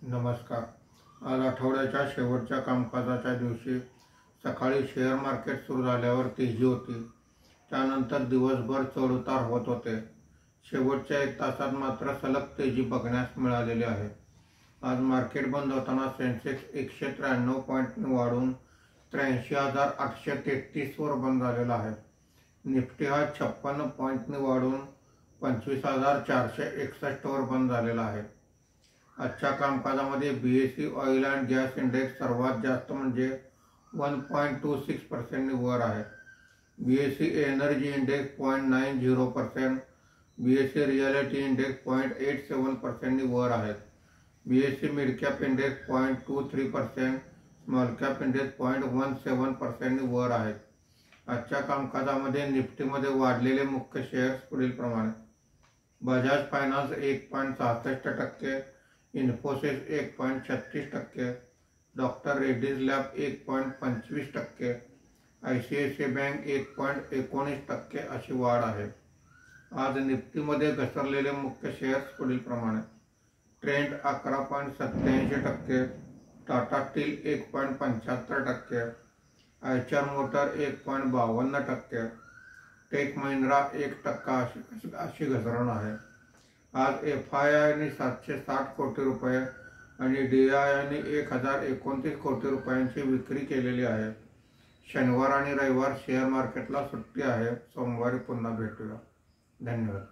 नमस्कार. आज आठवड्याच्या शेवटच्या कामकाजाच्या दिवशी सकाळी शेअर मार्केट सुरू झाल्यावर तेजी होती. त्यानंतर दिवसभर चढउतार होत होते. शेवटच्या 1 तासात मात्र सलग तेजी बघण्यास मिळालेली आहे. आज मार्केट बंद होताना सेन्सेक्स 193 पॉईंटने वाढून 83,833 वर बंद झालेला आहे. निफ्टी हा 56 पॉईंटने वाढून 25,461 वर बंद झालेला आहे. आजच्या कामकाजामध्ये BSE oil and gas index सर्वात जास्त म्हणजे 1.26% वर आहे. BSE energy index 0.90%, BSE reality index 0.87% वर आहेत. BSE mid cap index 0.23%, small cap index 0.17% वर आहेत. आजच्या कामकाजामध्ये निफ्टीमध्ये वाढलेले मुख्य शेअर्स पुढील प्रमाणे: Bajaj finance 1.66%, Infosys 1.36%, doctor Reddy's lab 1.25%, ICICI bank 1.19% अशी वाढ आहे. आज निफ्टीमध्ये घसरलेले मुख्य शेअर्स पुढील प्रमाणे: Trent 11.87%, Tata Steel 1.75%, Eicher Motor 1.52%, Tech Mahindra 1% अशी घसरण आहे. आज FII ने 760 कोटी रुपये आणि DII ने 1029 कोटी रुपयांची विक्री केलेली आहे. शनिवार आणि रविवार शेअर मार्केटला सुट्टी आहे. सोमवारी पुन्हा भेटूया. धन्यवाद.